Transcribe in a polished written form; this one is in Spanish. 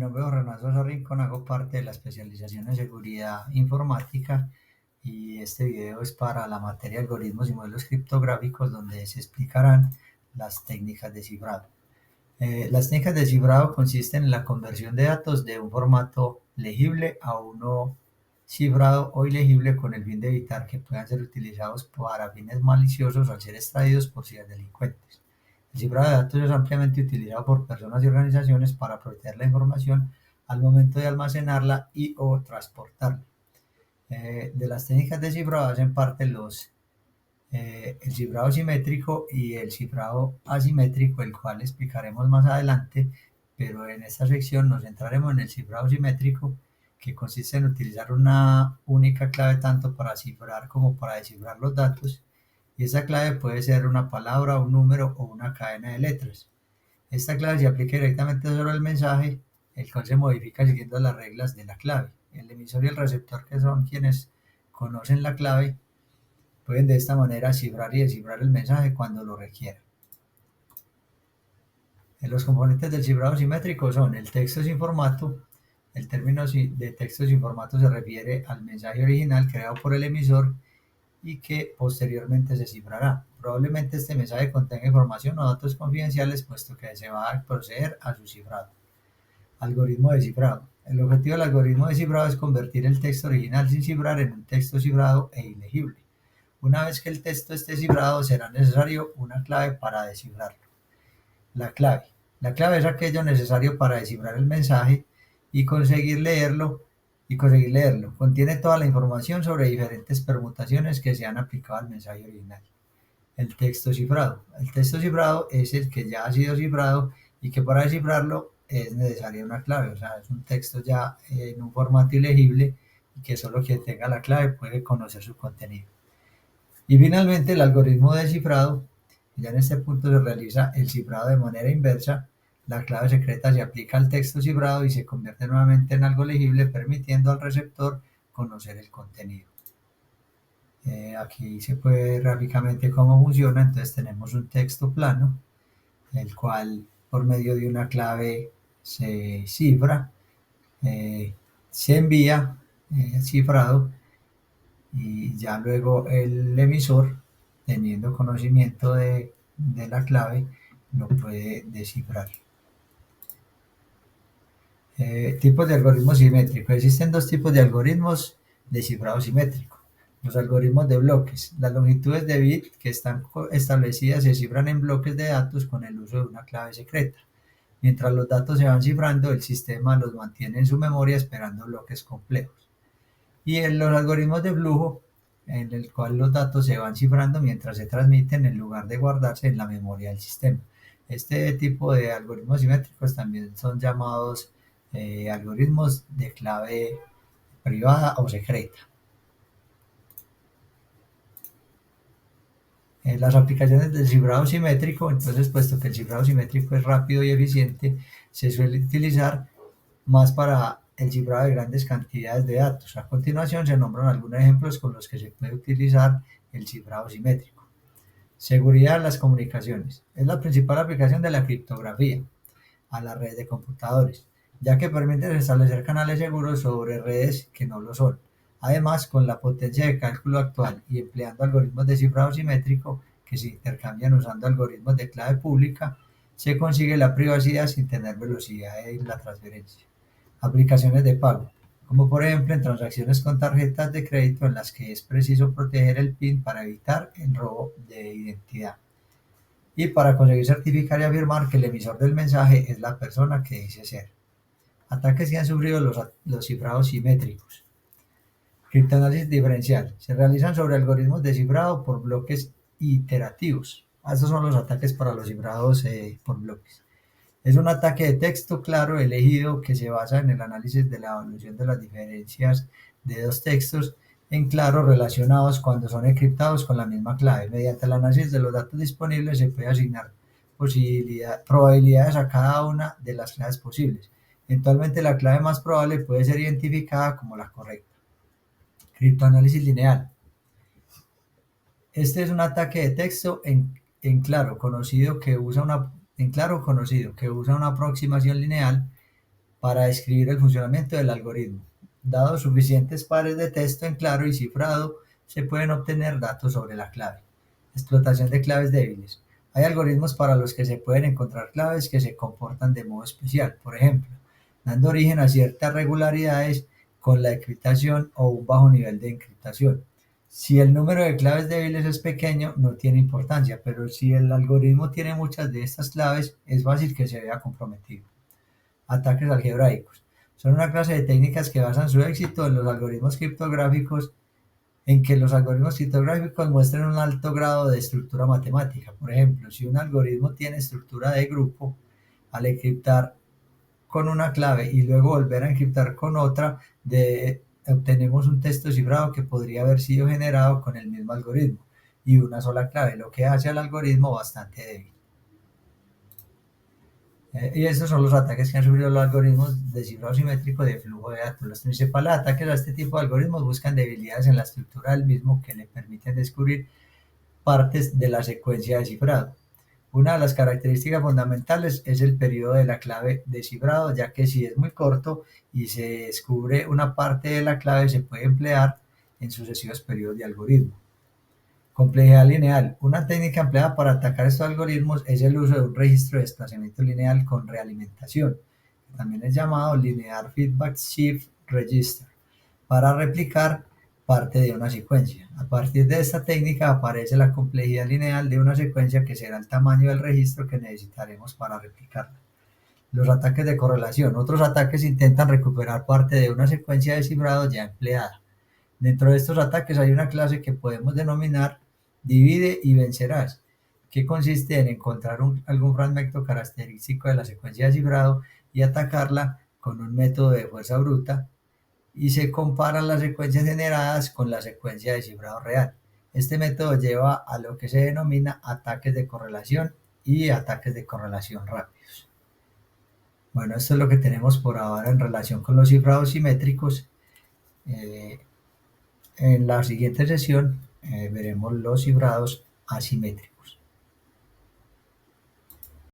nombre es Renato Sosa Rincón, hago parte de la especialización en seguridad informática y este video es para la materia de algoritmos y modelos criptográficos donde se explicarán las técnicas de cifrado. Las técnicas de cifrado consisten en la conversión de datos de un formato legible a uno cifrado o ilegible con el fin de evitar que puedan ser utilizados para fines maliciosos al ser extraídos por ciberdelincuentes. El cifrado de datos es ampliamente utilizado por personas y organizaciones para proteger la información al momento de almacenarla y o transportarla. De las técnicas de cifrado hacen parte el cifrado simétrico y el cifrado asimétrico, el cual explicaremos más adelante, pero en esta sección nos centraremos en el cifrado simétrico, que consiste en utilizar una única clave tanto para cifrar como para descifrar los datos, y esa clave puede ser una palabra, un número o una cadena de letras. Esta clave se aplica directamente sobre el mensaje, el cual se modifica siguiendo las reglas de la clave. El emisor y el receptor, que son quienes conocen la clave, pueden de esta manera cifrar y descifrar el mensaje cuando lo requieran. Los componentes del cifrado simétrico son el texto sin formato. El término de texto sin formato se refiere al mensaje original creado por el emisor y que posteriormente se cifrará. Probablemente este mensaje contenga información o datos confidenciales, puesto que se va a proceder a su cifrado. Algoritmo de cifrado. El objetivo del algoritmo de cifrado es convertir el texto original sin cifrar en un texto cifrado e ilegible. Una vez que el texto esté cifrado, será necesario una clave para descifrarlo. La clave. La clave es aquello necesario para descifrar el mensaje y conseguir leerlo. Contiene toda la información sobre diferentes permutaciones que se han aplicado al mensaje original. El texto cifrado. El texto cifrado es el que ya ha sido cifrado y que para descifrarlo es necesaria una clave. O sea, es un texto ya en un formato ilegible y que solo quien tenga la clave puede conocer su contenido. Y finalmente el algoritmo de cifrado. Ya en este punto se realiza el cifrado de manera inversa. La clave secreta se aplica al texto cifrado y se convierte nuevamente en algo legible, permitiendo al receptor conocer el contenido. Aquí se puede ver gráficamente cómo funciona. Entonces tenemos un texto plano, el cual por medio de una clave se cifra, se envía cifrado y ya luego el emisor, teniendo conocimiento de la clave, lo puede descifrar. Tipos de algoritmos simétricos. Existen dos tipos de algoritmos de cifrado simétrico. Los algoritmos de bloques. Las longitudes de bit que están establecidas se cifran en bloques de datos con el uso de una clave secreta. Mientras los datos se van cifrando, el sistema los mantiene en su memoria esperando bloques complejos. Y en los algoritmos de flujo, en el cual los datos se van cifrando mientras se transmiten en lugar de guardarse en la memoria del sistema. Este tipo de algoritmos simétricos también son llamados algoritmos de clave privada o secreta. Las aplicaciones del cifrado simétrico. Entonces, puesto que el cifrado simétrico es rápido y eficiente, se suele utilizar más para el cifrado de grandes cantidades de datos. A continuación se nombran algunos ejemplos con los que se puede utilizar el cifrado simétrico. Seguridad en las comunicaciones. Es la principal aplicación de la criptografía a la red de computadores, ya que permite establecer canales seguros sobre redes que no lo son. Además, con la potencia de cálculo actual y empleando algoritmos de cifrado simétrico que se intercambian usando algoritmos de clave pública, se consigue la privacidad sin tener velocidad en la transferencia. Aplicaciones de pago, como por ejemplo en transacciones con tarjetas de crédito en las que es preciso proteger el PIN para evitar el robo de identidad. Y para conseguir certificar y afirmar que el emisor del mensaje es la persona que dice ser. Ataques que han sufrido los cifrados simétricos. Criptoanálisis diferencial. Se realizan sobre algoritmos de cifrado por bloques iterativos. Estos son los ataques para los cifrados por bloques. Es un ataque de texto claro elegido que se basa en el análisis de la evolución de las diferencias de dos textos en claro relacionados cuando son encriptados con la misma clave. Mediante el análisis de los datos disponibles se puede asignar probabilidades a cada una de las claves posibles. Eventualmente la clave más probable puede ser identificada como la correcta. Criptoanálisis lineal. Este es un ataque de texto en claro conocido que usa una aproximación lineal para describir el funcionamiento del algoritmo. Dados suficientes pares de texto en claro y cifrado, se pueden obtener datos sobre la clave. Explotación de claves débiles. Hay algoritmos para los que se pueden encontrar claves que se comportan de modo especial, por ejemplo, dando origen a ciertas regularidades con la encriptación o un bajo nivel de encriptación. Si el número de claves débiles es pequeño, no tiene importancia, pero si el algoritmo tiene muchas de estas claves, es fácil que se vea comprometido. Ataques algebraicos. Son una clase de técnicas que basan su éxito en los algoritmos criptográficos, en que los algoritmos criptográficos muestren un alto grado de estructura matemática. Por ejemplo, si un algoritmo tiene estructura de grupo, al encriptar con una clave y luego volver a encriptar con otra, obtenemos un texto cifrado que podría haber sido generado con el mismo algoritmo y una sola clave, lo que hace al algoritmo bastante débil. Y estos son los ataques que han sufrido los algoritmos de cifrado simétrico de flujo de datos. Los principales ataques a este tipo de algoritmos buscan debilidades en la estructura del mismo que le permiten descubrir partes de la secuencia de cifrado. Una de las características fundamentales es el periodo de la clave de cifrado, ya que si es muy corto y se descubre una parte de la clave, se puede emplear en sucesivos periodos de algoritmo. Complejidad lineal. Una técnica empleada para atacar estos algoritmos es el uso de un registro de desplazamiento lineal con realimentación, que también es llamado Linear Feedback Shift Register, para replicar parte de una secuencia. A partir de esta técnica aparece la complejidad lineal de una secuencia, que será el tamaño del registro que necesitaremos para replicarla. Los ataques de correlación. Otros ataques intentan recuperar parte de una secuencia de cifrado ya empleada. Dentro de estos ataques hay una clase que podemos denominar divide y vencerás, que consiste en encontrar algún fragmento característico de la secuencia de cifrado y atacarla con un método de fuerza bruta, y se comparan las secuencias generadas con la secuencia de cifrado real. Este método lleva a lo que se denomina ataques de correlación y ataques de correlación rápidos. Bueno, esto es lo que tenemos por ahora en relación con los cifrados simétricos. En la siguiente sesión veremos los cifrados asimétricos.